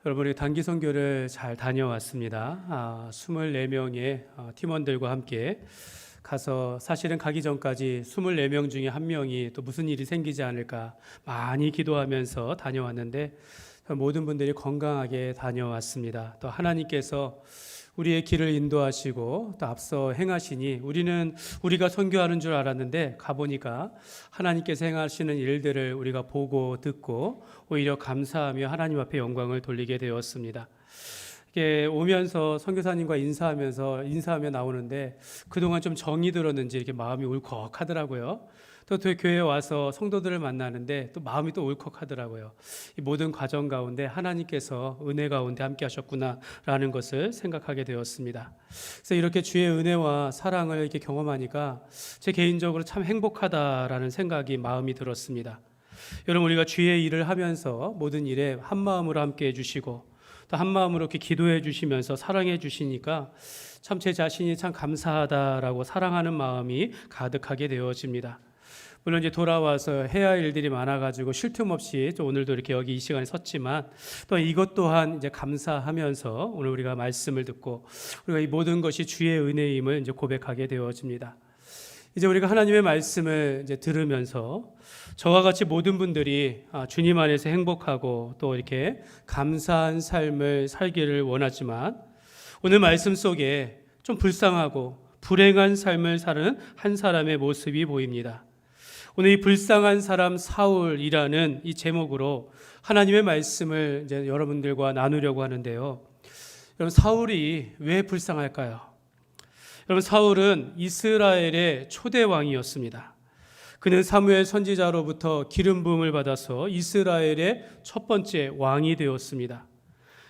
여러분, 우리 단기 선교를 잘 다녀왔습니다. 24명의 팀원들과 함께 가서 사실은 가기 전까지 24명 중에 한 명이 또 무슨 일이 생기지 않을까 많이 기도하면서 다녀왔는데 모든 분들이 건강하게 다녀왔습니다. 또 하나님께서 우리의 길을 인도하시고 또 앞서 행하시니 우리는 우리가 선교하는 줄 알았는데 가보니까 하나님께서 행하시는 일들을 우리가 보고 듣고 오히려 감사하며 하나님 앞에 영광을 돌리게 되었습니다. 이렇게 오면서 선교사님과 인사하며 나오는데 그동안 좀 정이 들었는지 이렇게 마음이 울컥하더라고요. 또 교회에 와서 성도들을 만나는데 또 마음이 또 울컥하더라고요. 이 모든 과정 가운데 하나님께서 은혜 가운데 함께 하셨구나라는 것을 생각하게 되었습니다. 그래서 이렇게 주의 은혜와 사랑을 이렇게 경험하니까 제 개인적으로 참 행복하다라는 생각이 마음이 들었습니다. 여러분, 우리가 주의 일을 하면서 모든 일에 한 마음으로 함께 해주시고 또 한 마음으로 이렇게 기도해 주시면서 사랑해 주시니까 참 제 자신이 참 감사하다라고 사랑하는 마음이 가득하게 되어집니다. 물론 이제 돌아와서 해야 할 일들이 많아가지고 쉴 틈 없이 오늘도 이렇게 여기 이 시간에 섰지만 또 이것 또한 이제 감사하면서 오늘 우리가 말씀을 듣고 우리가 이 모든 것이 주의 은혜임을 이제 고백하게 되어집니다. 이제 우리가 하나님의 말씀을 이제 들으면서 저와 같이 모든 분들이 주님 안에서 행복하고 또 이렇게 감사한 삶을 살기를 원하지만 오늘 말씀 속에 좀 불쌍하고 불행한 삶을 사는 한 사람의 모습이 보입니다. 오늘 이 불쌍한 사람 사울이라는 이 제목으로 하나님의 말씀을 이제 여러분들과 나누려고 하는데요. 여러분, 사울이 왜 불쌍할까요? 여러분, 사울은 이스라엘의 초대 왕이었습니다. 그는 사무엘 선지자로부터 기름 부음을 받아서 이스라엘의 첫 번째 왕이 되었습니다.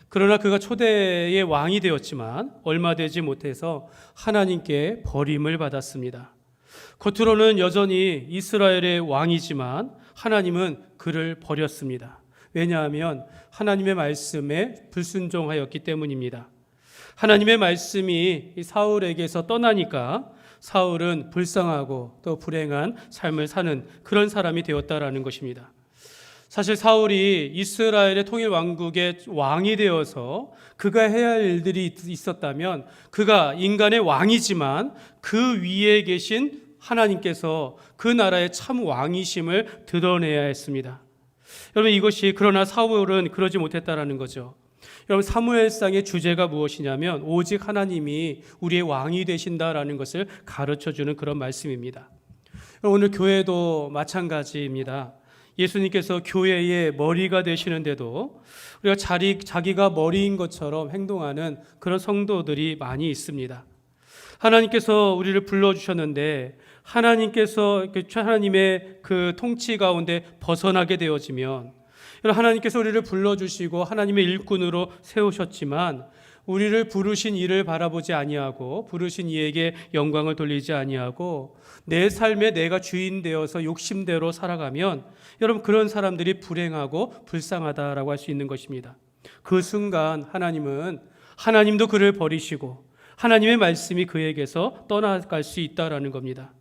그러나 그가 초대의 왕이 되었지만 얼마 되지 못해서 하나님께 버림을 받았습니다. 겉으로는 여전히 이스라엘의 왕이지만 하나님은 그를 버렸습니다. 왜냐하면 하나님의 말씀에 불순종하였기 때문입니다. 하나님의 말씀이 사울에게서 떠나니까 사울은 불쌍하고 또 불행한 삶을 사는 그런 사람이 되었다라는 것입니다. 사실 사울이 이스라엘의 통일 왕국의 왕이 되어서 그가 해야 할 일들이 있었다면 그가 인간의 왕이지만 그 위에 계신 하나님께서 그 나라의 참 왕이심을 드러내야 했습니다. 여러분, 이것이 그러나 사울은 그러지 못했다라는 거죠. 여러분, 사무엘상의 주제가 무엇이냐면 오직 하나님이 우리의 왕이 되신다라는 것을 가르쳐주는 그런 말씀입니다. 오늘 교회도 마찬가지입니다. 예수님께서 교회의 머리가 되시는데도 우리가 자기가 머리인 것처럼 행동하는 그런 성도들이 많이 있습니다. 하나님께서 우리를 불러주셨는데 하나님의 그 통치 가운데 벗어나게 되어지면 하나님께서 우리를 불러주시고 하나님의 일꾼으로 세우셨지만 우리를 부르신 이를 바라보지 아니하고 부르신 이에게 영광을 돌리지 아니하고 내 삶에 내가 주인 되어서 욕심대로 살아가면 여러분, 그런 사람들이 불행하고 불쌍하다라고 할 수 있는 것입니다. 그 순간 하나님도 그를 버리시고 하나님의 말씀이 그에게서 떠나갈 수 있다라는 겁니다.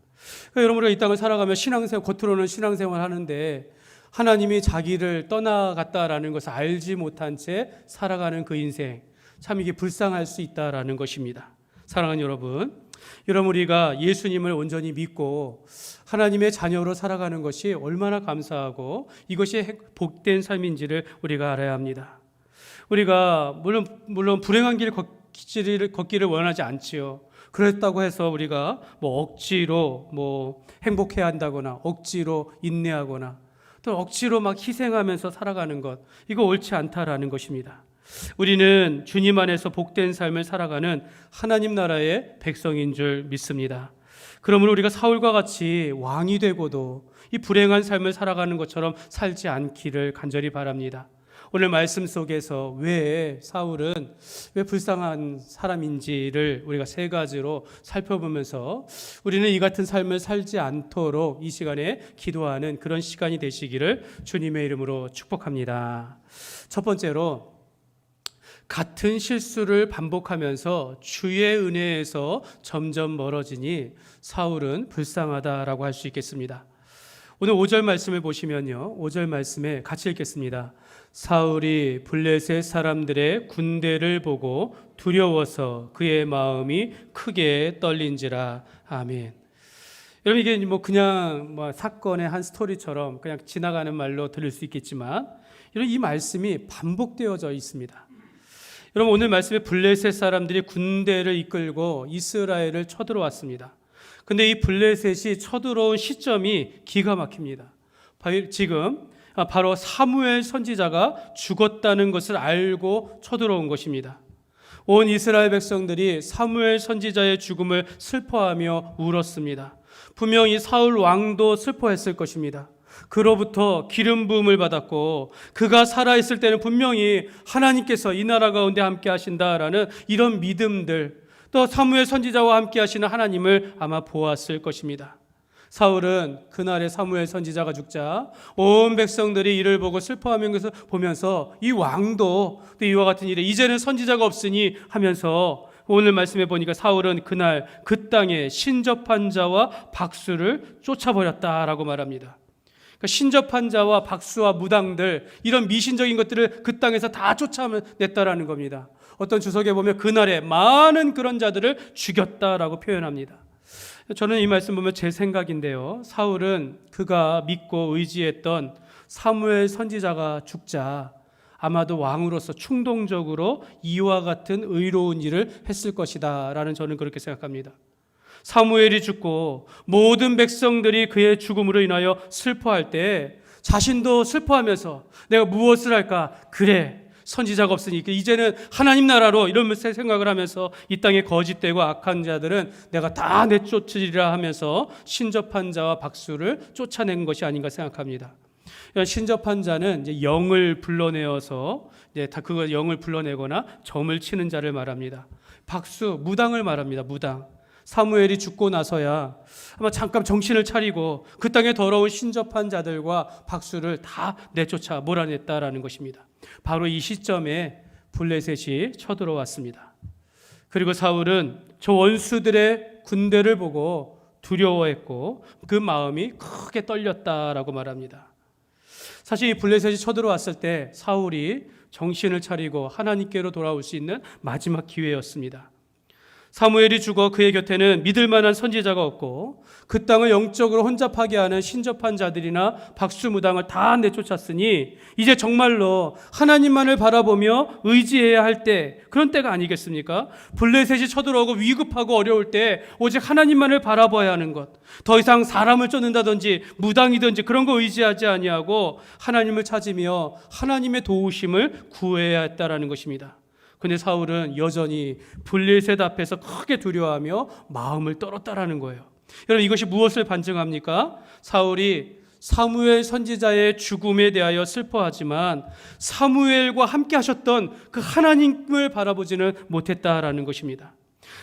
그러니까 여러분, 우리가 이 땅을 살아가며 겉으로는 신앙생활 하는데 하나님이 자기를 떠나갔다라는 것을 알지 못한 채 살아가는 그 인생, 참 이게 불쌍할 수 있다라는 것입니다. 사랑하는 여러분, 우리가 예수님을 온전히 믿고 하나님의 자녀로 살아가는 것이 얼마나 감사하고 이것이 복된 삶인지를 우리가 알아야 합니다. 우리가 물론 불행한 길 걷기를 원하지 않지요. 그랬다고 해서 우리가 억지로 행복해야 한다거나 억지로 인내하거나 또 억지로 막 희생하면서 살아가는 것, 이거 옳지 않다라는 것입니다. 우리는 주님 안에서 복된 삶을 살아가는 하나님 나라의 백성인 줄 믿습니다. 그러므로 우리가 사울과 같이 왕이 되고도 이 불행한 삶을 살아가는 것처럼 살지 않기를 간절히 바랍니다. 오늘 말씀 속에서 왜 사울은 왜 불쌍한 사람인지를 우리가 세 가지로 살펴보면서 우리는 이 같은 삶을 살지 않도록 이 시간에 기도하는 그런 시간이 되시기를 주님의 이름으로 축복합니다. 첫 번째로, 같은 실수를 반복하면서 주의 은혜에서 점점 멀어지니 사울은 불쌍하다라고 할 수 있겠습니다. 오늘 5절 말씀을 보시면요, 5절 말씀에 같이 읽겠습니다. 사울이 블레셋 사람들의 군대를 보고 두려워서 그의 마음이 크게 떨린지라. 아멘. 여러분, 이게 그냥 사건의 한 스토리처럼 그냥 지나가는 말로 들을 수 있겠지만, 여러분, 이 말씀이 반복되어져 있습니다. 여러분, 오늘 말씀에 블레셋 사람들이 군대를 이끌고 이스라엘을 쳐들어왔습니다. 근데 이 블레셋이 쳐들어온 시점이 기가 막힙니다. 지금 바로 사무엘 선지자가 죽었다는 것을 알고 쳐들어온 것입니다. 온 이스라엘 백성들이 사무엘 선지자의 죽음을 슬퍼하며 울었습니다. 분명히 사울 왕도 슬퍼했을 것입니다. 그로부터 기름 부음을 받았고 그가 살아있을 때는 분명히 하나님께서 이 나라 가운데 함께 하신다라는 이런 믿음들, 또 사무엘 선지자와 함께 하시는 하나님을 아마 보았을 것입니다. 사울은 그날에 사무엘 선지자가 죽자 온 백성들이 이를 보고 슬퍼하면서 이 왕도 또 이와 같은 일에 이제는 선지자가 없으니 하면서, 오늘 말씀해 보니까 사울은 그날 그 땅에 신접한 자와 박수를 쫓아버렸다라고 말합니다. 그러니까 신접한 자와 박수와 무당들, 이런 미신적인 것들을 그 땅에서 다 쫓아냈다라는 겁니다. 어떤 주석에 보면 그날에 많은 그런 자들을 죽였다라고 표현합니다. 저는 이 말씀 보면 제 생각인데요, 사울은 그가 믿고 의지했던 사무엘 선지자가 죽자 아마도 왕으로서 충동적으로 이와 같은 의로운 일을 했을 것이다 라는, 저는 그렇게 생각합니다. 사무엘이 죽고 모든 백성들이 그의 죽음으로 인하여 슬퍼할 때 자신도 슬퍼하면서 내가 무엇을 할까, 그래 선지자가 없으니까 이제는 하나님 나라로, 이러면서 생각을 하면서 이 땅에 거짓되고 악한 자들은 내가 다 내쫓으리라 하면서 신접한 자와 박수를 쫓아낸 것이 아닌가 생각합니다. 신접한 자는 이제 영을 불러내어서 이제 그거 영을 불러내거나 점을 치는 자를 말합니다. 박수, 무당을 말합니다. 무당. 사무엘이 죽고 나서야 아마 잠깐 정신을 차리고 그 땅에 더러운 신접한 자들과 박수를 다 내쫓아 몰아냈다라는 것입니다. 바로 이 시점에 블레셋이 쳐들어왔습니다. 그리고 사울은 저 원수들의 군대를 보고 두려워했고 그 마음이 크게 떨렸다라고 말합니다. 사실 이 블레셋이 쳐들어왔을 때 사울이 정신을 차리고 하나님께로 돌아올 수 있는 마지막 기회였습니다. 사무엘이 죽어 그의 곁에는 믿을 만한 선지자가 없고 그 땅을 영적으로 혼잡하게 하는 신접한 자들이나 박수무당을 다 내쫓았으니 이제 정말로 하나님만을 바라보며 의지해야 할 때, 그런 때가 아니겠습니까? 블레셋이 쳐들어오고 위급하고 어려울 때 오직 하나님만을 바라봐야 하는 것, 더 이상 사람을 쫓는다든지 무당이든지 그런 거 의지하지 아니하고 하나님을 찾으며 하나님의 도우심을 구해야 했다라는 것입니다. 근데 사울은 여전히 블레셋 앞에서 크게 두려워하며 마음을 떨었다라는 거예요. 여러분, 이것이 무엇을 반증합니까? 사울이 사무엘 선지자의 죽음에 대하여 슬퍼하지만 사무엘과 함께 하셨던 그 하나님을 바라보지는 못했다라는 것입니다.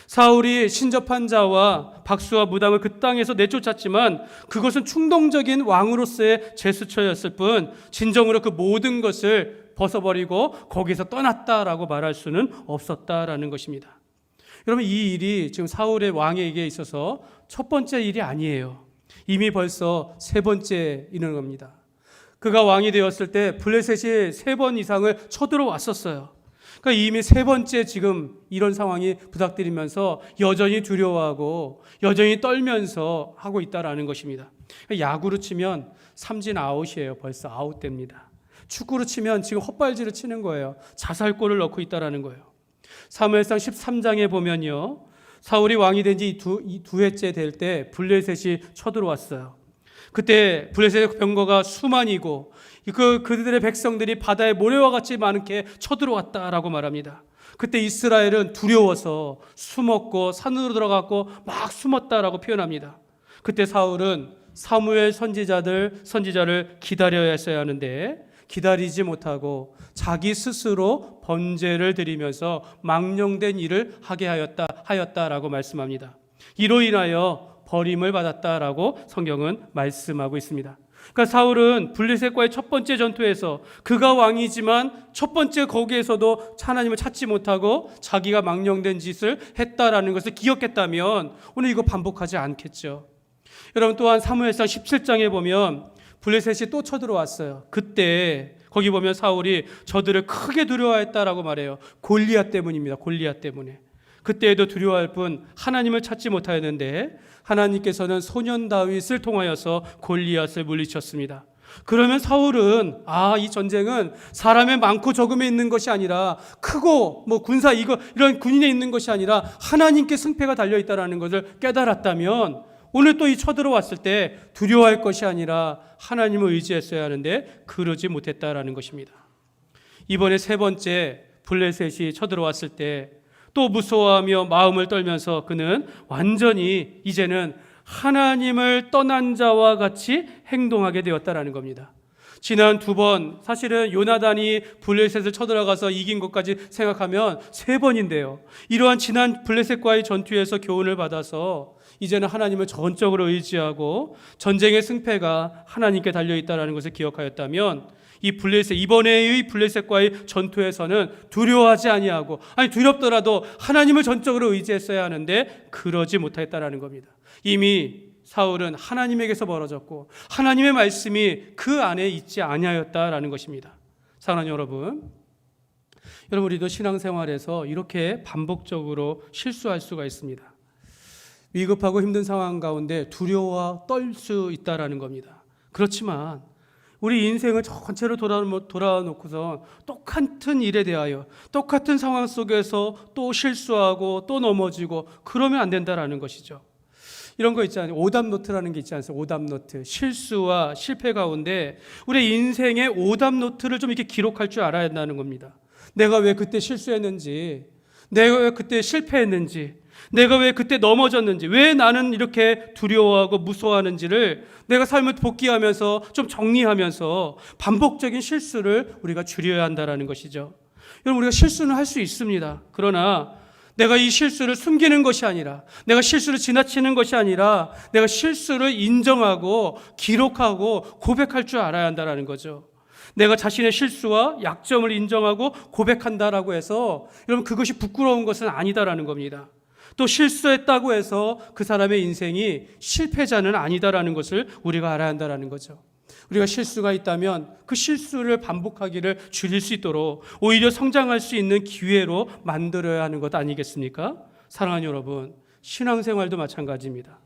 사울이 신접한 자와 박수와 무당을 그 땅에서 내쫓았지만 그것은 충동적인 왕으로서의 제스처였을 뿐 진정으로 그 모든 것을 벗어버리고 거기서 떠났다라고 말할 수는 없었다라는 것입니다. 여러분, 이 일이 지금 사울의 왕에게 있어서 첫 번째 일이 아니에요. 이미 벌써 세 번째 일인 겁니다. 그가 왕이 되었을 때 블레셋이 3번 이상을 쳐들어왔었어요. 그러니까 이미 세 번째 지금 이런 상황이 부닥뜨리면서 여전히 두려워하고 여전히 떨면서 하고 있다라는 것입니다. 야구로 치면 삼진 아웃이에요. 벌써 아웃됩니다. 축구로 치면 지금 헛발질을 치는 거예요. 자살골을 넣고 있다라는 거예요. 사무엘상 13장에 보면요, 사울이 왕이 된 지 두 해째 될 때 블레셋이 쳐들어왔어요. 그때 블레셋의 병거가 수만이고 그들의 백성들이 바다의 모래와 같이 많게 쳐들어왔다라고 말합니다. 그때 이스라엘은 두려워서 숨었고 산으로 들어갔고 막 숨었다라고 표현합니다. 그때 사울은 사무엘 선지자를 기다려야 했어야 하는데 기다리지 못하고 자기 스스로 번제를 드리면서 망령된 일을 하게 하였다라고 말씀합니다. 이로 인하여 버림을 받았다라고 성경은 말씀하고 있습니다. 그러니까 사울은 블레셋과의 첫 번째 전투에서 그가 왕이지만 첫 번째 거기에서도 하나님을 찾지 못하고 자기가 망령된 짓을 했다라는 것을 기억했다면 오늘 이거 반복하지 않겠죠. 여러분, 또한 사무엘상 17장에 보면 블레셋이 또 쳐들어왔어요. 그때 거기 보면 사울이 저들을 크게 두려워했다라고 말해요. 골리앗 때문입니다. 골리앗 때문에. 그때에도 두려워할 뿐 하나님을 찾지 못하였는데 하나님께서는 소년 다윗을 통하여서 골리앗을 물리쳤습니다. 그러면 사울은 이 전쟁은 사람의 많고 적음에 있는 것이 아니라 크고 군사 이런 군인에 있는 것이 아니라 하나님께 승패가 달려 있다라는 것을 깨달았다면 오늘 또 이 쳐들어왔을 때 두려워할 것이 아니라 하나님을 의지했어야 하는데 그러지 못했다라는 것입니다. 이번에 세 번째 블레셋이 쳐들어왔을 때 또 무서워하며 마음을 떨면서 그는 완전히 이제는 하나님을 떠난 자와 같이 행동하게 되었다라는 겁니다. 지난 두 번, 사실은 요나단이 블레셋을 쳐들어가서 이긴 것까지 생각하면 세 번인데요. 이러한 지난 블레셋과의 전투에서 교훈을 받아서 이제는 하나님을 전적으로 의지하고 전쟁의 승패가 하나님께 달려있다는 것을 기억하였다면 이번에의 블레셋과의 전투에서는 두려워하지 아니하고 두렵더라도 하나님을 전적으로 의지했어야 하는데 그러지 못했다라는 겁니다. 이미 사울은 하나님에게서 멀어졌고 하나님의 말씀이 그 안에 있지 아니하였다라는 것입니다. 사랑하는 여러분, 우리도 신앙생활에서 이렇게 반복적으로 실수할 수가 있습니다. 위급하고 힘든 상황 가운데 두려워 떨 수 있다라는 겁니다. 그렇지만 우리 인생을 전체로 돌아놓고서 똑같은 일에 대하여 똑같은 상황 속에서 또 실수하고 또 넘어지고 그러면 안 된다라는 것이죠. 이런 거 있잖아요. 오답노트라는 게 있지 않습니까? 오답노트. 실수와 실패 가운데 우리 인생의 오답노트를 좀 이렇게 기록할 줄 알아야 한다는 겁니다. 내가 왜 그때 실수했는지, 내가 왜 그때 실패했는지, 내가 왜 그때 넘어졌는지, 왜 나는 이렇게 두려워하고 무서워하는지를 내가 삶을 복귀하면서 좀 정리하면서 반복적인 실수를 우리가 줄여야 한다는 것이죠. 여러분, 우리가 실수는 할 수 있습니다. 그러나 내가 이 실수를 숨기는 것이 아니라, 내가 실수를 지나치는 것이 아니라 내가 실수를 인정하고 기록하고 고백할 줄 알아야 한다는 거죠. 내가 자신의 실수와 약점을 인정하고 고백한다라고 해서 여러분 그것이 부끄러운 것은 아니다라는 겁니다. 또 실수했다고 해서 그 사람의 인생이 실패자는 아니다라는 것을 우리가 알아야 한다는 거죠. 우리가 실수가 있다면 그 실수를 반복하기를 줄일 수 있도록 오히려 성장할 수 있는 기회로 만들어야 하는 것 아니겠습니까? 사랑하는 여러분, 신앙생활도 마찬가지입니다.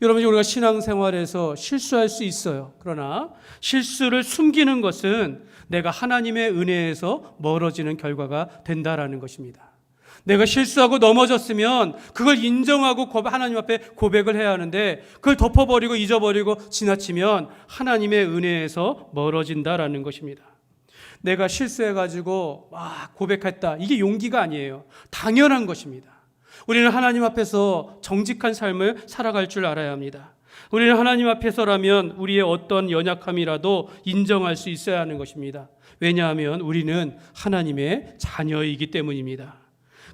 여러분, 우리가 신앙생활에서 실수할 수 있어요. 그러나 실수를 숨기는 것은 내가 하나님의 은혜에서 멀어지는 결과가 된다라는 것입니다. 내가 실수하고 넘어졌으면 그걸 인정하고 하나님 앞에 고백을 해야 하는데 그걸 덮어버리고 잊어버리고 지나치면 하나님의 은혜에서 멀어진다라는 것입니다. 내가 실수해가지고 고백했다. 이게 용기가 아니에요. 당연한 것입니다. 우리는 하나님 앞에서 정직한 삶을 살아갈 줄 알아야 합니다. 우리는 하나님 앞에서라면 우리의 어떤 연약함이라도 인정할 수 있어야 하는 것입니다. 왜냐하면 우리는 하나님의 자녀이기 때문입니다.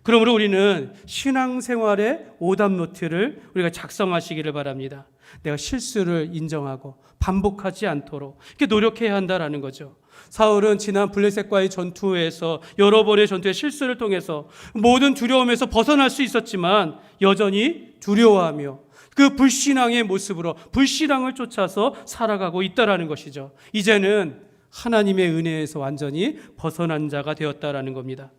그러므로 우리는 신앙생활의 오답노트를 우리가 작성하시기를 바랍니다. 내가 실수를 인정하고 반복하지 않도록 이렇게 노력해야 한다라는 거죠. 사울은 지난 블레셋과의 전투에서 여러 번의 전투의 실수를 통해서 모든 두려움에서 벗어날 수 있었지만 여전히 두려워하며 그 불신앙의 모습으로 불신앙을 쫓아서 살아가고 있다라는 것이죠. 이제는 하나님의 은혜에서 완전히 벗어난 자가 되었다라는 겁니다.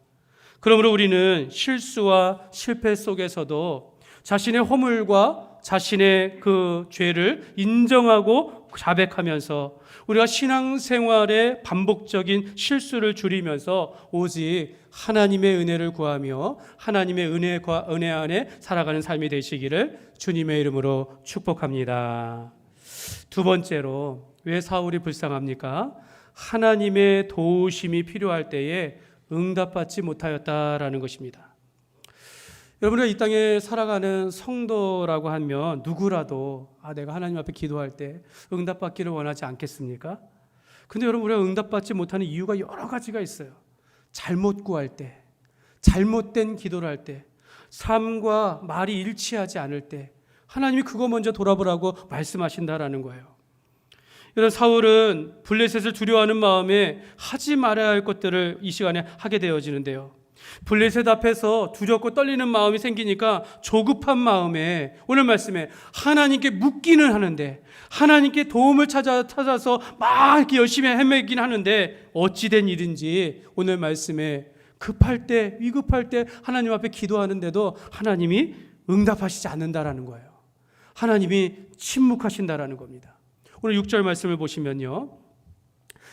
그러므로 우리는 실수와 실패 속에서도 자신의 허물과 자신의 그 죄를 인정하고 자백하면서 우리가 신앙생활의 반복적인 실수를 줄이면서 오직 하나님의 은혜를 구하며 하나님의 은혜 안에 살아가는 삶이 되시기를 주님의 이름으로 축복합니다. 두 번째로, 왜 사울이 불쌍합니까? 하나님의 도우심이 필요할 때에 응답받지 못하였다라는 것입니다. 여러분, 이 땅에 살아가는 성도라고 하면 누구라도 내가 하나님 앞에 기도할 때 응답받기를 원하지 않겠습니까? 근데 여러분, 우리가 응답받지 못하는 이유가 여러 가지가 있어요. 잘못 구할 때, 잘못된 기도를 할 때, 삶과 말이 일치하지 않을 때 하나님이 그거 먼저 돌아보라고 말씀하신다라는 거예요. 여러분, 사울은 블레셋을 두려워하는 마음에 하지 말아야 할 것들을 이 시간에 하게 되어지는데요. 블레셋 앞에서 두렵고 떨리는 마음이 생기니까 조급한 마음에 오늘 말씀에 하나님께 묻기는 하는데, 하나님께 도움을 찾아서 막 이렇게 열심히 헤매긴 하는데 어찌된 일인지 오늘 말씀에 급할 때, 위급할 때 하나님 앞에 기도하는데도 하나님이 응답하시지 않는다라는 거예요. 하나님이 침묵하신다라는 겁니다. 오늘 6절 말씀을 보시면요,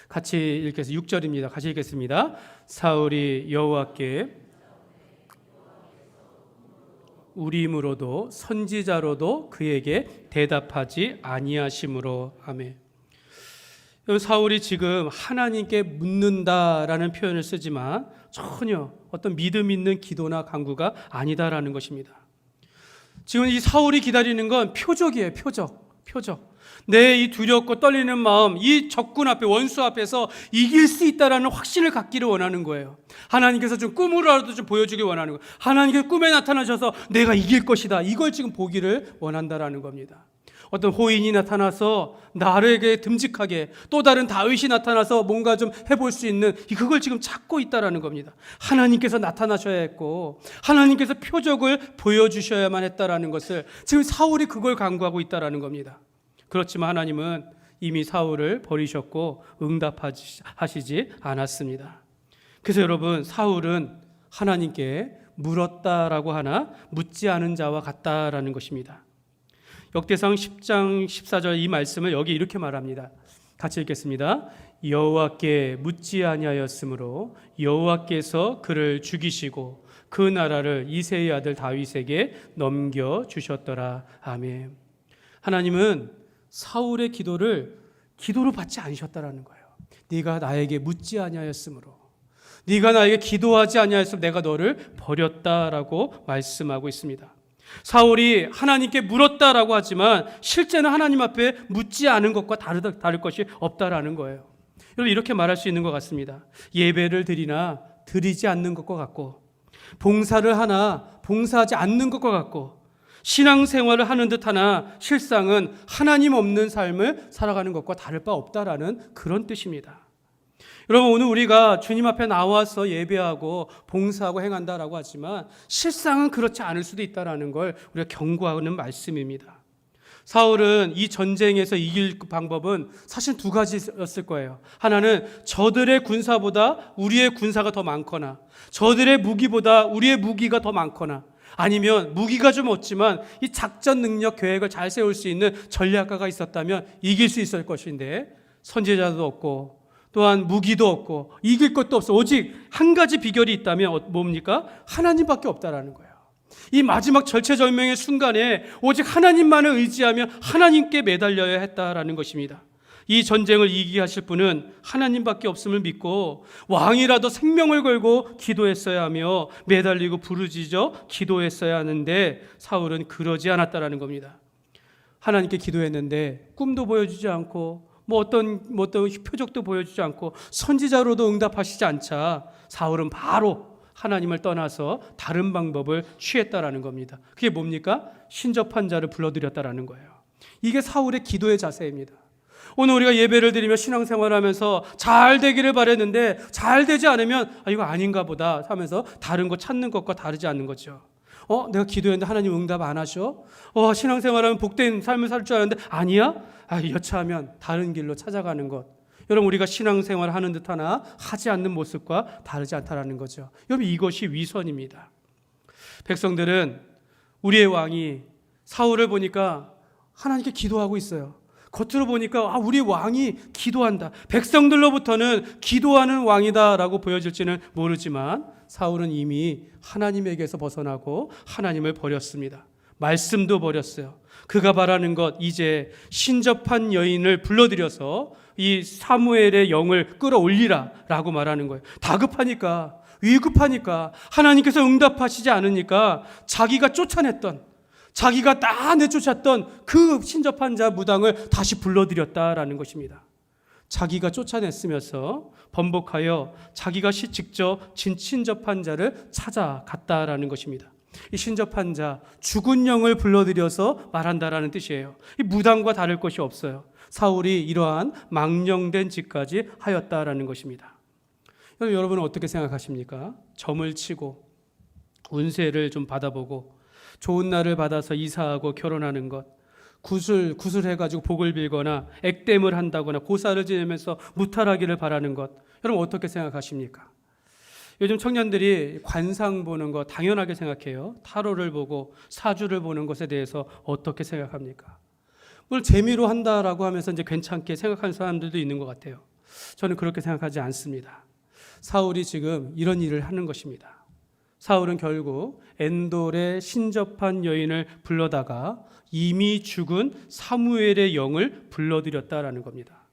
같이 읽겠습니다. 6절입니다. 같이 읽겠습니다. 사울이 여호와께 우림으로도 선지자로도 그에게 대답하지 아니하심으로. 아멘. 사울이 지금 하나님께 묻는다라는 표현을 쓰지만 전혀 어떤 믿음 있는 기도나 간구가 아니다라는 것입니다. 지금 이 사울이 기다리는 건 표적이에요. 표적. 내 이 두렵고 떨리는 마음, 이 적군 앞에, 원수 앞에서 이길 수 있다라는 확신을 갖기를 원하는 거예요. 하나님께서 좀 꿈으로라도 좀 보여주길 원하는 거예요. 하나님께서 꿈에 나타나셔서 내가 이길 것이다, 이걸 지금 보기를 원한다라는 겁니다. 어떤 호인이 나타나서 나에게 듬직하게, 또 다른 다윗이 나타나서 뭔가 좀 해볼 수 있는, 그걸 지금 찾고 있다라는 겁니다. 하나님께서 나타나셔야 했고 하나님께서 표적을 보여주셔야만 했다라는 것을 지금 사울이 그걸 간구하고 있다라는 겁니다. 그렇지만 하나님은 이미 사울을 버리셨고 응답하시지 않았습니다. 그래서 여러분, 사울은 하나님께 물었다라고 하나 묻지 않은 자와 같다라는 것입니다. 역대상 10장 14절 이 말씀을 여기 이렇게 말합니다. 같이 읽겠습니다. 여호와께 묻지 아니하였으므로 여호와께서 그를 죽이시고 그 나라를 이새의 아들 다윗에게 넘겨주셨더라. 아멘. 하나님은 사울의 기도로 받지 않으셨다라는 거예요. 네가 나에게 묻지 아니하였으므로, 네가 나에게 기도하지 아니하였으므로 내가 너를 버렸다라고 말씀하고 있습니다. 사울이 하나님께 물었다라고 하지만 실제는 하나님 앞에 묻지 않은 것과 다를 것이 없다라는 거예요. 여러분, 이렇게 말할 수 있는 것 같습니다. 예배를 드리나 드리지 않는 것과 같고, 봉사를 하나 봉사하지 않는 것과 같고, 신앙생활을 하는 듯 하나 실상은 하나님 없는 삶을 살아가는 것과 다를 바 없다라는 그런 뜻입니다. 여러분, 오늘 우리가 주님 앞에 나와서 예배하고 봉사하고 행한다라고 하지만 실상은 그렇지 않을 수도 있다라는 걸 우리가 경고하는 말씀입니다. 사울은 이 전쟁에서 이길 방법은 사실 두 가지였을 거예요. 하나는 저들의 군사보다 우리의 군사가 더 많거나, 저들의 무기보다 우리의 무기가 더 많거나, 아니면 무기가 좀 없지만 이 작전 능력 계획을 잘 세울 수 있는 전략가가 있었다면 이길 수 있을 것인데, 선지자도 없고 또한 무기도 없고 이길 것도 없어. 오직 한 가지 비결이 있다면 뭡니까? 하나님밖에 없다라는 거예요. 이 마지막 절체절명의 순간에 오직 하나님만을 의지하며 하나님께 매달려야 했다라는 것입니다. 이 전쟁을 이기게 하실 분은 하나님밖에 없음을 믿고 왕이라도 생명을 걸고 기도했어야 하며 매달리고 부르짖어 기도했어야 하는데 사울은 그러지 않았다라는 겁니다. 하나님께 기도했는데 꿈도 보여주지 않고 어떤 표적도 보여주지 않고 선지자로도 응답하시지 않자 사울은 바로 하나님을 떠나서 다른 방법을 취했다라는 겁니다. 그게 뭡니까? 신접한 자를 불러들였다라는 거예요. 이게 사울의 기도의 자세입니다. 오늘 우리가 예배를 드리며 신앙생활을 하면서 잘 되기를 바랬는데 잘 되지 않으면 이거 아닌가 보다 하면서 다른 거 찾는 것과 다르지 않는 거죠. 내가 기도했는데 하나님 응답 안 하셔? 신앙생활하면 복된 삶을 살 줄 알았는데 아니야? 여차하면 다른 길로 찾아가는 것. 여러분, 우리가 신앙생활을 하는 듯 하나 하지 않는 모습과 다르지 않다라는 거죠. 여러분, 이것이 위선입니다. 백성들은 우리의 왕이 사울을 보니까 하나님께 기도하고 있어요. 겉으로 보니까 우리 왕이 기도한다, 백성들로부터는 기도하는 왕이다라고 보여질지는 모르지만 사울은 이미 하나님에게서 벗어나고 하나님을 버렸습니다. 말씀도 버렸어요. 그가 바라는 것, 이제 신접한 여인을 불러들여서 이 사무엘의 영을 끌어올리라 라고 말하는 거예요. 다급하니까, 위급하니까, 하나님께서 응답하시지 않으니까 자기가 쫓아냈던, 자기가 다 내쫓았던 그 신접한 자 무당을 다시 불러들였다라는 것입니다. 자기가 쫓아냈으면서 번복하여 자기가 직접 신접한 자를 찾아갔다라는 것입니다. 이 신접한 자, 죽은 영을 불러들여서 말한다라는 뜻이에요. 이 무당과 다를 것이 없어요. 사울이 이러한 망령된 짓까지 하였다라는 것입니다. 여러분은 어떻게 생각하십니까? 점을 치고 운세를 좀 받아보고 좋은 날을 받아서 이사하고 결혼하는 것, 구슬해가지고 복을 빌거나 액땜을 한다거나 고사를 지내면서 무탈하기를 바라는 것, 여러분 어떻게 생각하십니까? 요즘 청년들이 관상 보는 거 당연하게 생각해요. 타로를 보고 사주를 보는 것에 대해서 어떻게 생각합니까? 뭘 재미로 한다라고 하면서 이제 괜찮게 생각하는 사람들도 있는 것 같아요. 저는 그렇게 생각하지 않습니다. 사울이 지금 이런 일을 하는 것입니다. 사울은 결국 엔돌의 신접한 여인을 불러다가 이미 죽은 사무엘의 영을 불러들였다라는 겁니다.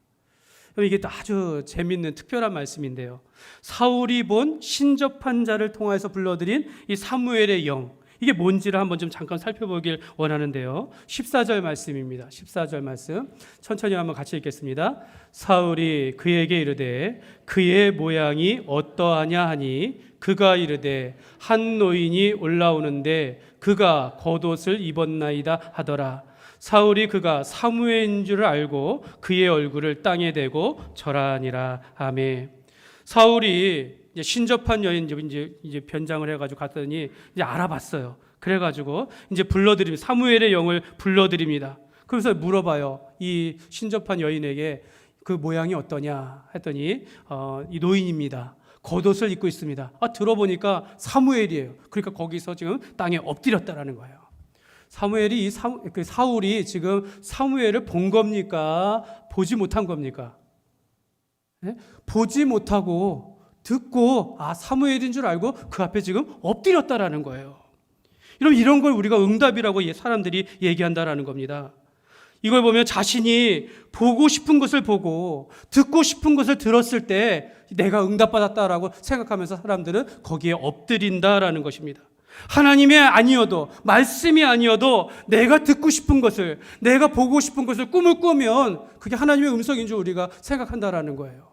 이게 또 아주 재밌는 특별한 말씀인데요. 사울이 본 신접한 자를 통해서 불러들인 이 사무엘의 영, 이게 뭔지를 한번 좀 잠깐 살펴보길 원하는데요. 14절 말씀입니다. 14절 말씀 천천히 한번 같이 읽겠습니다. 사울이 그에게 이르되 그의 모양이 어떠하냐 하니 그가 이르되 한 노인이 올라오는데 그가 겉옷을 입었나이다 하더라. 사울이 그가 사무엘인 줄 알고 그의 얼굴을 땅에 대고 절하니라. 아멘. 사울이 이제 신접한 여인 이제 변장을 해가지고 갔더니 이제 알아봤어요. 그래가지고 이제 불러드립니다. 사무엘의 영을 불러드립니다. 그래서 물어봐요. 이 신접한 여인에게 그 모양이 어떠냐 했더니 이 노인입니다. 겉옷을 입고 있습니다. 들어보니까 사무엘이에요. 그러니까 거기서 지금 땅에 엎드렸다라는 거예요. 사울이 지금 사무엘을 본 겁니까? 보지 못한 겁니까? 네? 보지 못하고 듣고 사무엘인 줄 알고 그 앞에 지금 엎드렸다라는 거예요. 이런 걸 우리가 응답이라고 사람들이 얘기한다라는 겁니다. 이걸 보면 자신이 보고 싶은 것을 보고 듣고 싶은 것을 들었을 때 내가 응답받았다라고 생각하면서 사람들은 거기에 엎드린다라는 것입니다. 하나님이 아니어도, 말씀이 아니어도 내가 듣고 싶은 것을, 내가 보고 싶은 것을 꿈을 꾸면 그게 하나님의 음성인 줄 우리가 생각한다라는 거예요.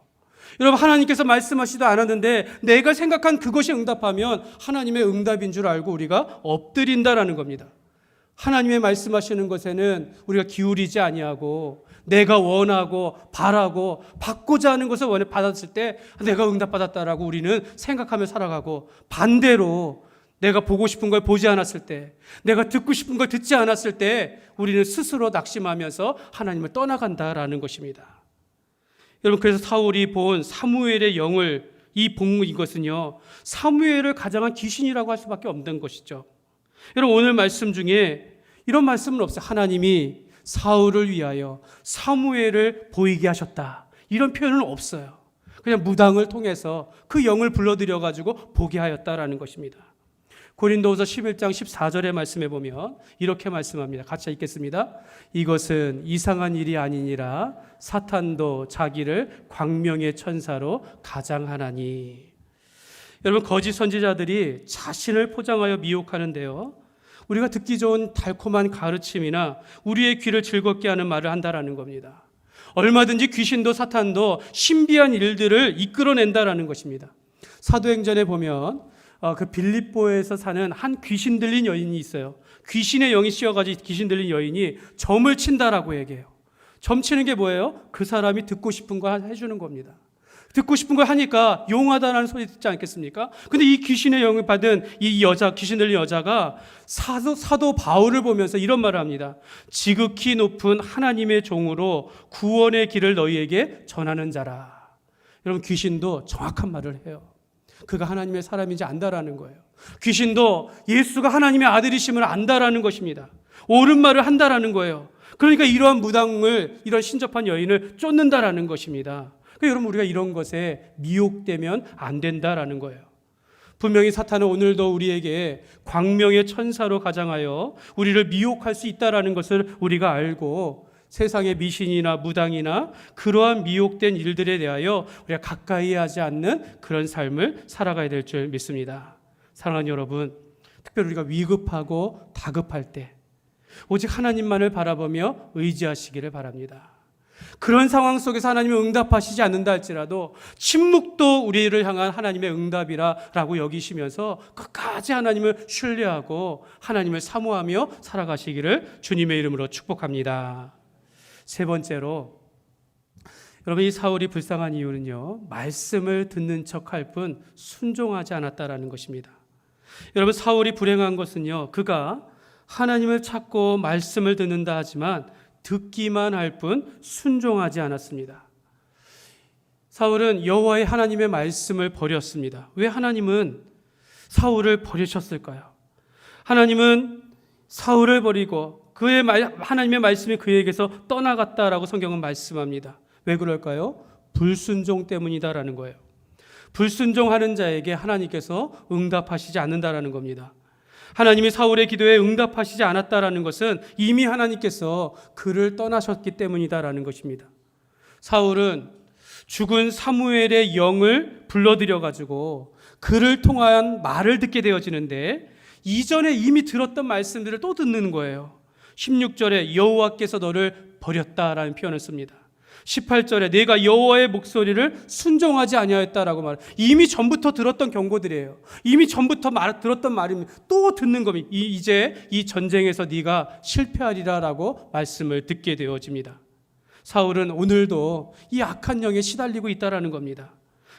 여러분, 하나님께서 말씀하시도 않았는데 내가 생각한 그것이 응답하면 하나님의 응답인 줄 알고 우리가 엎드린다라는 겁니다. 하나님의 말씀하시는 것에는 우리가 기울이지 아니하고 내가 원하고 바라고 받고자 하는 것을 받았을 때 내가 응답받았다라고 우리는 생각하며 살아가고, 반대로 내가 보고 싶은 걸 보지 않았을 때, 내가 듣고 싶은 걸 듣지 않았을 때 우리는 스스로 낙심하면서 하나님을 떠나간다라는 것입니다. 여러분, 그래서 사울이 본 사무엘의 영을 이것은요, 사무엘을 가장한 귀신이라고 할 수밖에 없는 것이죠. 여러분, 오늘 말씀 중에 이런 말씀은 없어요. 하나님이 사울을 위하여 사무엘을 보이게 하셨다, 이런 표현은 없어요. 그냥 무당을 통해서 그 영을 불러들여가지고 보게 하였다라는 것입니다. 고린도후서 11장 14절의 말씀에 보면 이렇게 말씀합니다. 같이 읽겠습니다. 이것은 이상한 일이 아니니라 사탄도 자기를 광명의 천사로 가장하나니. 여러분, 거짓 선지자들이 자신을 포장하여 미혹하는데요, 우리가 듣기 좋은 달콤한 가르침이나 우리의 귀를 즐겁게 하는 말을 한다라는 겁니다. 얼마든지 귀신도 사탄도 신비한 일들을 이끌어낸다라는 것입니다. 사도행전에 보면 그 빌립보에서 사는 한 귀신 들린 여인이 있어요. 귀신의 영이 씌어가지고 귀신 들린 여인이 점을 친다라고 얘기해요. 점 치는 게 뭐예요? 그 사람이 듣고 싶은 거 해주는 겁니다. 듣고 싶은 걸 하니까 용하다라는 소리 듣지 않겠습니까? 근데 이 귀신의 영을 받은 이 여자, 귀신 들린 여자가 사도 바울을 보면서 이런 말을 합니다. 지극히 높은 하나님의 종으로 구원의 길을 너희에게 전하는 자라. 여러분, 귀신도 정확한 말을 해요. 그가 하나님의 사람인지 안다라는 거예요. 귀신도 예수가 하나님의 아들이심을 안다라는 것입니다. 옳은 말을 한다라는 거예요. 그러니까 이러한 무당을, 이런 신접한 여인을 쫓는다라는 것입니다. 그러니까 여러분, 우리가 이런 것에 미혹되면 안 된다라는 거예요. 분명히 사탄은 오늘도 우리에게 광명의 천사로 가장하여 우리를 미혹할 수 있다라는 것을 우리가 알고, 세상의 미신이나 무당이나 그러한 미혹된 일들에 대하여 우리가 가까이 하지 않는 그런 삶을 살아가야 될 줄 믿습니다. 사랑하는 여러분, 특별히 우리가 위급하고 다급할 때 오직 하나님만을 바라보며 의지하시기를 바랍니다. 그런 상황 속에서 하나님이 응답하시지 않는다 할지라도 침묵도 우리를 향한 하나님의 응답이라고 여기시면서 끝까지 하나님을 신뢰하고 하나님을 사모하며 살아가시기를 주님의 이름으로 축복합니다. 세 번째로, 여러분, 이 사울이 불쌍한 이유는요, 말씀을 듣는 척할 뿐 순종하지 않았다라는 것입니다. 여러분, 사울이 불행한 것은요, 그가 하나님을 찾고 말씀을 듣는다 하지만 듣기만 할 뿐 순종하지 않았습니다. 사울은 여호와의 하나님의 말씀을 버렸습니다. 왜 하나님은 사울을 버리셨을까요? 하나님은 사울을 버리고 하나님의 말씀이 그에게서 떠나갔다라고 성경은 말씀합니다. 왜 그럴까요? 불순종 때문이다라는 거예요. 불순종하는 자에게 하나님께서 응답하시지 않는다라는 겁니다. 하나님이 사울의 기도에 응답하시지 않았다라는 것은 이미 하나님께서 그를 떠나셨기 때문이다라는 것입니다. 사울은 죽은 사무엘의 영을 불러들여 가지고 그를 통한 말을 듣게 되어지는데, 이전에 이미 들었던 말씀들을 또 듣는 거예요. 16절에 여호와께서 너를 버렸다라는 표현을 씁니다. 18절에 내가 여호와의 목소리를 순종하지 아니하였다라고 말해요. 이미 전부터 들었던 경고들이에요. 이미 전부터 들었던 말입니다. 또 듣는 겁니다. 이제 이 전쟁에서 네가 실패하리라라고 말씀을 듣게 되어집니다. 사울은 오늘도 이 악한 영에 시달리고 있다라는 겁니다.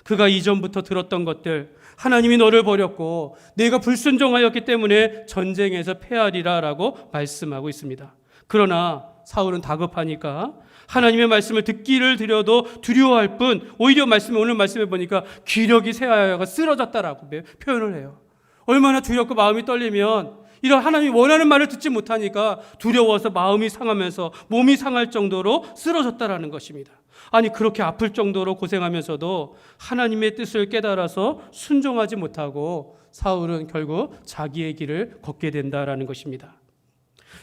그가 이전부터 들었던 것들, 하나님이 너를 버렸고 내가 불순종하였기 때문에 전쟁에서 패하리라라고 말씀하고 있습니다. 그러나 사울은 다급하니까 하나님의 말씀을 듣기를 드려도 두려워할 뿐, 오히려 오늘 말씀해 보니까 기력이 쇠하여가 쓰러졌다라고 표현을 해요. 얼마나 두렵고 마음이 떨리면 이런 하나님이 원하는 말을 듣지 못하니까 두려워서 마음이 상하면서 몸이 상할 정도로 쓰러졌다라는 것입니다. 아니, 그렇게 아플 정도로 고생하면서도 하나님의 뜻을 깨달아서 순종하지 못하고 사울은 결국 자기의 길을 걷게 된다라는 것입니다.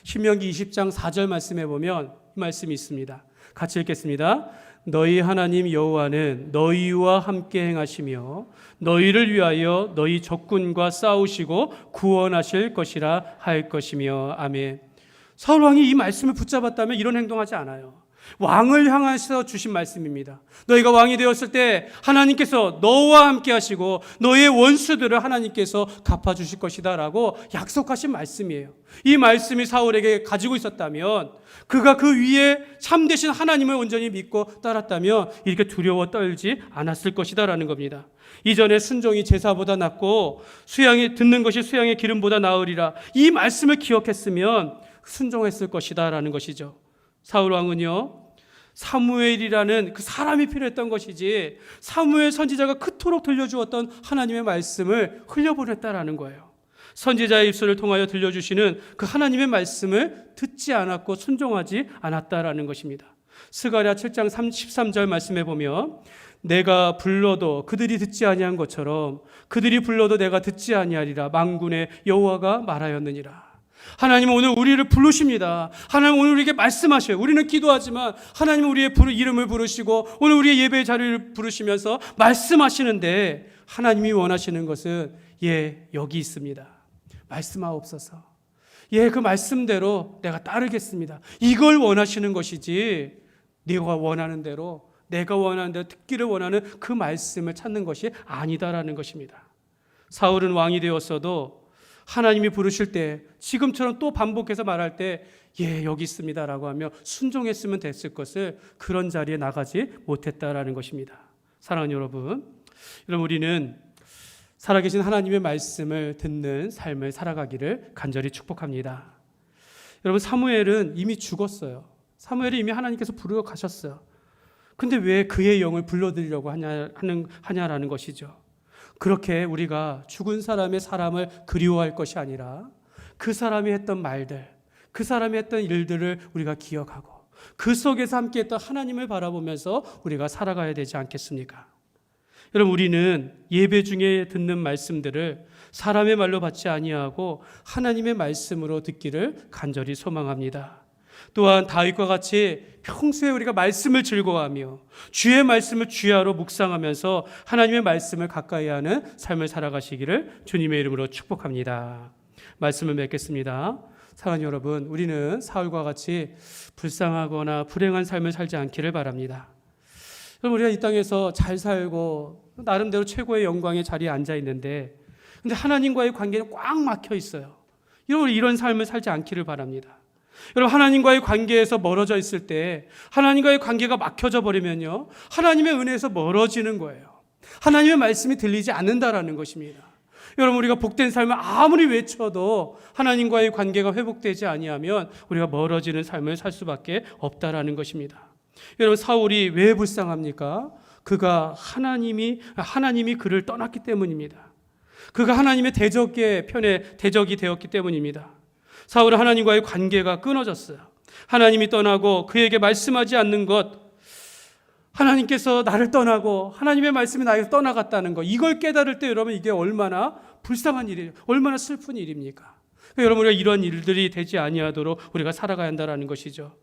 신명기 20장 4절 말씀해 보면 이 말씀이 있습니다. 같이 읽겠습니다. 너희 하나님 여호와는 너희와 함께 행하시며 너희를 위하여 너희 적군과 싸우시고 구원하실 것이라 할 것이며. 아멘. 사울 왕이 이 말씀을 붙잡았다면 이런 행동하지 않아요. 왕을 향해서 주신 말씀입니다. 너희가 왕이 되었을 때 하나님께서 너와 함께 하시고 너의 원수들을 하나님께서 갚아주실 것이다 라고 약속하신 말씀이에요. 이 말씀이 사울에게 가지고 있었다면, 그가 그 위에 참되신 하나님을 온전히 믿고 따랐다면 이렇게 두려워 떨지 않았을 것이다 라는 겁니다. 이전에 순종이 제사보다 낫고 듣는 것이 수양의 기름보다 나으리라, 이 말씀을 기억했으면 순종했을 것이다 라는 것이죠. 사울 왕은요, 사무엘이라는 그 사람이 필요했던 것이지 사무엘 선지자가 그토록 들려주었던 하나님의 말씀을 흘려보냈다라는 거예요. 선지자의 입술을 통하여 들려주시는 그 하나님의 말씀을 듣지 않았고 순종하지 않았다라는 것입니다. 스가랴 7장 13절 말씀해 보면 내가 불러도 그들이 듣지 아니한 것처럼 그들이 불러도 내가 듣지 아니하리라 만군의 여호와가 말하였느니라. 하나님은 오늘 우리를 부르십니다. 하나님은 오늘 우리에게 말씀하셔요. 우리는 기도하지만 하나님은 우리의 이름을 부르시고 오늘 우리의 예배의 자리를 부르시면서 말씀하시는데, 하나님이 원하시는 것은 여기 있습니다. 말씀하옵소서. 그 말씀대로 내가 따르겠습니다. 이걸 원하시는 것이지, 내가 원하는 대로 듣기를 원하는 그 말씀을 찾는 것이 아니다라는 것입니다. 사울은 왕이 되었어도 하나님이 부르실 때 지금처럼 또 반복해서 말할 때 여기 있습니다라고 하며 순종했으면 됐을 것을 그런 자리에 나가지 못했다라는 것입니다. 사랑하는 여러분, 우리는 살아계신 하나님의 말씀을 듣는 삶을 살아가기를 간절히 축복합니다. 여러분, 사무엘은 이미 죽었어요. 사무엘이 이미 하나님께서 부르러 가셨어요. 근데 왜 그의 영을 불러들이려고 하냐라는 것이죠. 그렇게 우리가 죽은 사람을 그리워할 것이 아니라 그 사람이 했던 말들, 그 사람이 했던 일들을 우리가 기억하고 그 속에서 함께 했던 하나님을 바라보면서 우리가 살아가야 되지 않겠습니까? 여러분, 우리는 예배 중에 듣는 말씀들을 사람의 말로 받지 아니하고 하나님의 말씀으로 듣기를 간절히 소망합니다. 또한 다윗과 같이 평소에 우리가 말씀을 즐거워하며 주의 말씀을 주야로 묵상하면서 하나님의 말씀을 가까이 하는 삶을 살아가시기를 주님의 이름으로 축복합니다. 말씀을 맺겠습니다. 사랑하는 여러분, 우리는 사울과 같이 불쌍하거나 불행한 삶을 살지 않기를 바랍니다. 여러분, 우리가 이 땅에서 잘 살고 나름대로 최고의 영광의 자리에 앉아 있는데, 근데 하나님과의 관계는 꽉 막혀 있어요. 이런 삶을 살지 않기를 바랍니다. 여러분, 하나님과의 관계에서 멀어져 있을 때, 하나님과의 관계가 막혀져 버리면요, 하나님의 은혜에서 멀어지는 거예요. 하나님의 말씀이 들리지 않는다라는 것입니다. 여러분, 우리가 복된 삶을 아무리 외쳐도 하나님과의 관계가 회복되지 아니하면 우리가 멀어지는 삶을 살 수밖에 없다라는 것입니다. 여러분, 사울이 왜 불쌍합니까? 그가 하나님이 그를 떠났기 때문입니다. 그가 하나님의 대적의 편에 대적이 되었기 때문입니다. 사울은 하나님과의 관계가 끊어졌어요. 하나님이 떠나고 그에게 말씀하지 않는 것, 하나님께서 나를 떠나고 하나님의 말씀이 나에게서 떠나갔다는 것, 이걸 깨달을 때 여러분, 이게 얼마나 불쌍한 일이에요. 얼마나 슬픈 일입니까? 여러분, 우리가 이런 일들이 되지 아니하도록 우리가 살아가야 한다는 것이죠.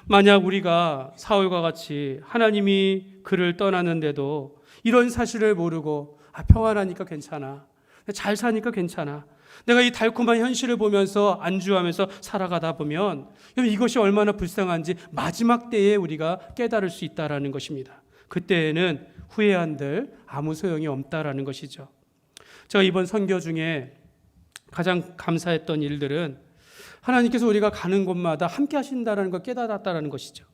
만약 우리가 사울과 같이 하나님이 그를 떠났는데도 이런 사실을 모르고 평안하니까 괜찮아, 잘 사니까 괜찮아, 내가 이 달콤한 현실을 보면서 안주하면서 살아가다 보면 이것이 얼마나 불쌍한지 마지막 때에 우리가 깨달을 수 있다라는 것입니다. 그때에는 후회한들 아무 소용이 없다라는 것이죠. 제가 이번 선교 중에 가장 감사했던 일들은 하나님께서 우리가 가는 곳마다 함께 하신다라는 걸 깨달았다라는 것이죠.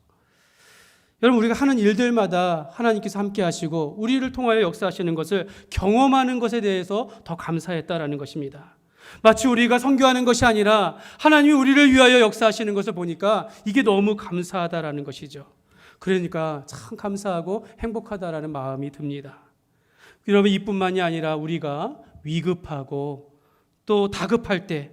여러분, 우리가 하는 일들마다 하나님께서 함께 하시고 우리를 통하여 역사하시는 것을 경험하는 것에 대해서 더 감사했다라는 것입니다. 마치 우리가 선교하는 것이 아니라 하나님이 우리를 위하여 역사하시는 것을 보니까 이게 너무 감사하다라는 것이죠. 그러니까 참 감사하고 행복하다라는 마음이 듭니다. 여러분, 이뿐만이 아니라 우리가 위급하고 또 다급할 때,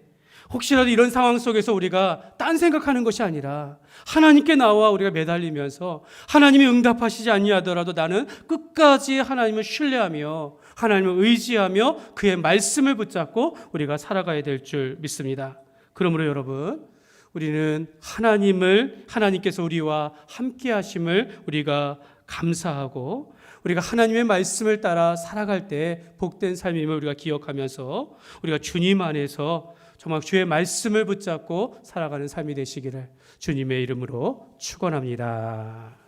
혹시라도 이런 상황 속에서 우리가 딴 생각하는 것이 아니라 하나님께 나와 우리가 매달리면서 하나님이 응답하시지 아니하더라도 나는 끝까지 하나님을 신뢰하며 하나님을 의지하며 그의 말씀을 붙잡고 우리가 살아가야 될 줄 믿습니다. 그러므로 여러분, 우리는 하나님께서 우리와 함께 하심을 우리가 감사하고 우리가 하나님의 말씀을 따라 살아갈 때 복된 삶임을 우리가 기억하면서 우리가 주님 안에서 정말 주의 말씀을 붙잡고 살아가는 삶이 되시기를 주님의 이름으로 축원합니다.